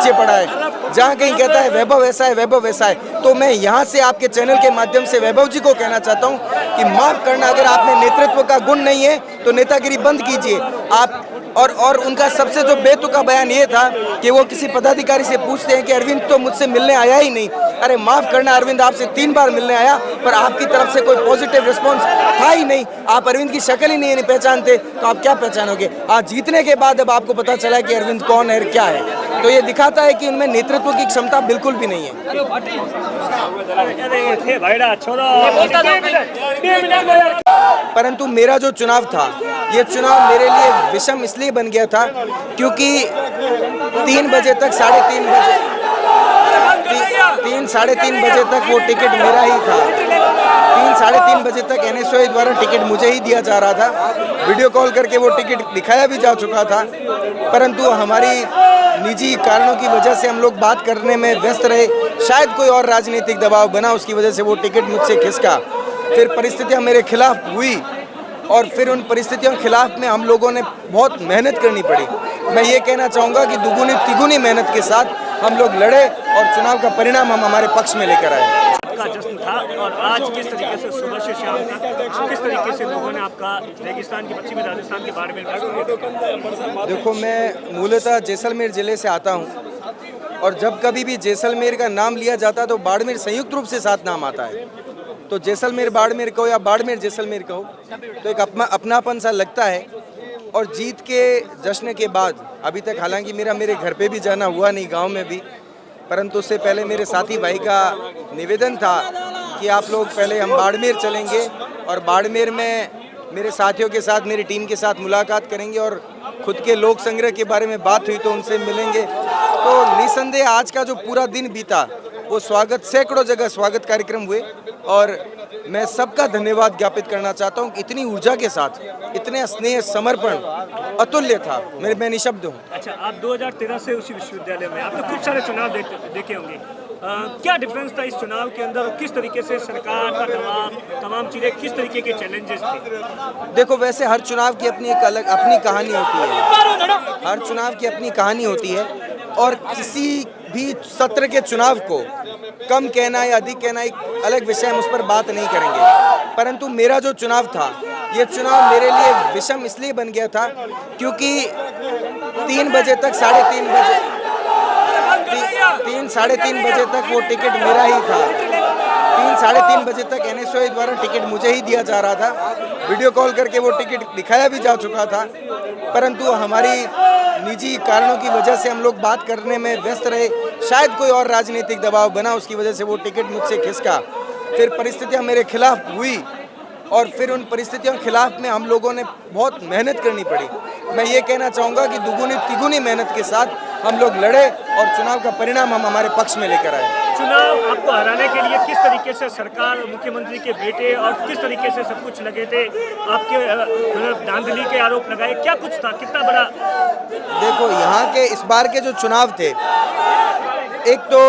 पीछे पड़ा है। जहाँ कहीं कहता है वैभव ऐसा है, वैभव वैसा है, तो मैं यहाँ से आपके चैनल के माध्यम से वैभव जी को कहना चाहता हूँ कि माफ करना, अगर आप में नेतृत्व का गुण नहीं है तो नेतागिरी बंद कीजिए आप। और उनका सबसे जो बेतुका बयान ये था कि वो किसी पदाधिकारी से पूछते हैं कि अरविंद तो मुझसे मिलने आया ही नहीं। अरे माफ करना, अरविंद आपसे 3 बार मिलने आया, पर आपकी तरफ से कोई पॉजिटिव रिस्पांस था ही नहीं। आप अरविंद की शक्ल ही नहीं पहचानते तो आप क्या पहचानोगे? आज जीतने के बाद अब आपको पता चला कि अरविंद कौन है, क्या है, तो ये दिखाता है कि उनमें नेतृत्व की क्षमता बिल्कुल भी नहीं है। परंतु मेरा जो चुनाव था, ये चुनाव मेरे लिए विषम इसलिए बन गया था क्योंकि 3 बजे तक, साढ़े 3 बजे तक वो टिकट मेरा ही था। 3-3:30 बजे तक NSOI द्वारा टिकट मुझे ही दिया जा रहा था। वीडियो कॉल करके वो टिकट दिखाया भी जा चुका था, परंतु हमारी निजी कारणों की वजह से हम लोग बात करने में व्यस्त रहे। शायद कोई और राजनीतिक दबाव बना, उसकी वजह से वो टिकट मुझसे खिसका। फिर परिस्थितियां मेरे खिलाफ हुई और फिर उन परिस्थितियों के खिलाफ में हम लोगों ने बहुत मेहनत करनी पड़ी। मैं ये कहना चाहूँगा कि दुगुनी तिगुनी मेहनत के साथ हम लोग लड़े और चुनाव का परिणाम हम हमारे पक्ष में लेकर आए। का जश्न था और आज किस तरीके से सुबह से शाम तक किस तरीके से लोगों ने आपका रेगिस्तान के पश्चिमी राजस्थान के बारे में? देखो, मैं मूलतः जैसलमेर जिले से आता हूँ और जब कभी भी जैसलमेर का नाम लिया जाता है तो बाड़मेर संयुक्त रूप से साथ नाम आता है। तो जैसलमेर बाड़मेर कहो या बाड़मेर जैसलमेर कहो, तो एक अपनापन सा लगता है। और जीत के जश्न के बाद अभी तक हालांकि मेरे घर पे भी जाना हुआ नहीं, गांव में भी, परंतु उससे पहले मेरे साथी भाई का निवेदन था कि आप लोग पहले हम बाड़मेर चलेंगे और बाड़मेर में मेरे साथियों के साथ, मेरी टीम के साथ मुलाकात करेंगे और खुद के लोक संग्रह के बारे में बात हुई तो उनसे मिलेंगे। तो निसंदेह आज का जो पूरा दिन बीता वो स्वागत, सैकड़ों जगह स्वागत कार्यक्रम हुए और मैं सबका धन्यवाद ज्ञापित करना चाहता हूँ कि इतनी ऊर्जा के साथ, इतने स्नेह, समर्पण अतुल्य था। मैं निशब्द हूँ। अच्छा, आप 2013 से उसी विश्वविद्यालय में, आपने खूब सारे चुनाव देखे होंगे, क्या डिफरेंस था इस चुनाव के अंदर और किस तरीके से सरकार का दबाव, तमाम चीज़ें, किस तरीके के चैलेंजेस थे? देखो, वैसे हर चुनाव की अपनी एक अलग अपनी कहानी होती है। हर चुनाव की अपनी कहानी होती है और किसी भी सत्र के चुनाव को कम कहना या अधिक कहना एक अलग विषय, हम उस पर बात नहीं करेंगे। परंतु मेरा जो चुनाव था, ये चुनाव मेरे लिए विषम इसलिए बन गया था क्योंकि 3 बजे तक, साढ़े 3 बजे तक वो टिकट मेरा ही था। 3-3:30 बजे तक NSOI द्वारा टिकट मुझे ही दिया जा रहा था। वीडियो कॉल करके वो टिकट दिखाया भी जा चुका था, परंतु हमारी निजी कारणों की वजह से हम लोग बात करने में व्यस्त रहे। शायद कोई और राजनीतिक दबाव बना, उसकी वजह से वो टिकट मुझसे खिसका। फिर परिस्थितियां मेरे खिलाफ हुई और फिर उन परिस्थितियों के खिलाफ में हम लोगों ने बहुत मेहनत करनी पड़ी। मैं ये कहना चाहूँगा कि दुगुनी तिगुनी मेहनत के साथ हम लोग लड़े और चुनाव का परिणाम हम हमारे पक्ष में लेकर आए। चुनाव आपको हराने के लिए किस तरीके से सरकार, मुख्यमंत्री के बेटे और किस तरीके से सब कुछ लगे थे? आपके धांधली के आरोप लगाए, क्या कुछ था, कितना बड़ा? देखो, यहाँ के इस बार के जो चुनाव थे, एक तो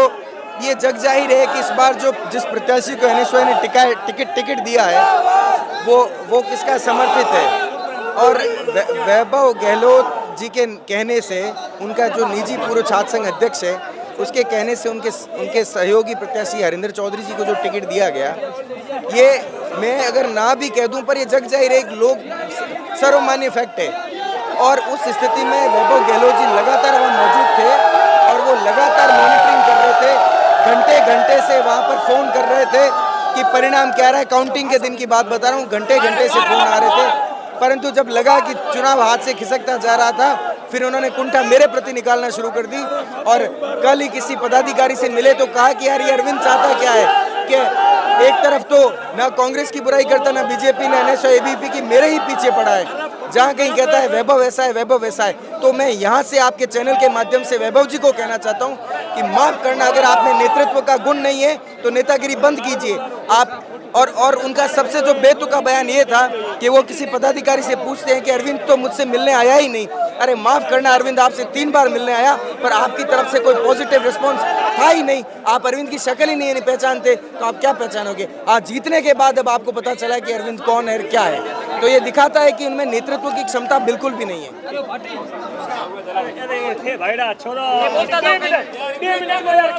ये जग जाहिर है कि इस बार जो जिस प्रत्याशी को NSOI ने टिकट दिया है वो किसका समर्थित है। और वैभव गहलोत जी के कहने से, उनका जो निजी पूर्व छात्र संघ अध्यक्ष है, उसके कहने से उनके सहयोगी प्रत्याशी हरिंदर चौधरी जी को जो टिकट दिया गया, ये मैं अगर ना भी कह दूं पर ये जग जाहिर एक लोग सर्वमान्य फैक्ट है। और उस स्थिति में वैभव गहलोत जी लगातार वहाँ मौजूद थे और वो लगातार मॉनिटरिंग कर रहे थे, घंटे से वहाँ पर फ़ोन कर रहे थे कि परिणाम क्या रहा है। काउंटिंग के दिन की बात बता रहा हूँ, घंटे से फ़ोन आ रहे थे। परंतु जब लगा कि चुनाव हाथ से खिसकता जा रहा था, फिर उन्होंने कुंठा मेरे प्रति निकालना शुरू कर दी और कल ही किसी पदाधिकारी से मिले तो कहा कि यार ये अरविंद चाहता क्या है कि एक तरफ तो ना कांग्रेस की बुराई करता, ना बीजेपी, ना NSOI, ABP की, मेरे ही पीछे पड़ा है। जहाँ कहीं कहता है वैभव ऐसा है, वैभव वैसा है, तो मैं यहाँ से आपके चैनल के माध्यम से वैभव जी को कहना चाहता हूँ कि माफ करना, अगर आप में नेतृत्व का गुण नहीं है तो नेतागिरी बंद कीजिए आप। और उनका सबसे जो बेतुका बयान ये था कि वो किसी पदाधिकारी से पूछते हैं कि अरविंद तो मुझसे मिलने आया ही नहीं। अरे माफ करना, अरविंद आपसे 3 बार मिलने आया, पर आपकी तरफ से कोई पॉजिटिव रिस्पांस था ही नहीं। आप अरविंद की शक्ल ही नहीं पहचानते तो आप क्या पहचानोगे? आज जीतने के बाद अब आपको पता चला कि अरविंद कौन है, क्या है, तो ये दिखाता है कि उनमें नेतृत्व की क्षमता बिल्कुल भी नहीं है। अरे थे भाईड़ा छोड़ो 2 मिनट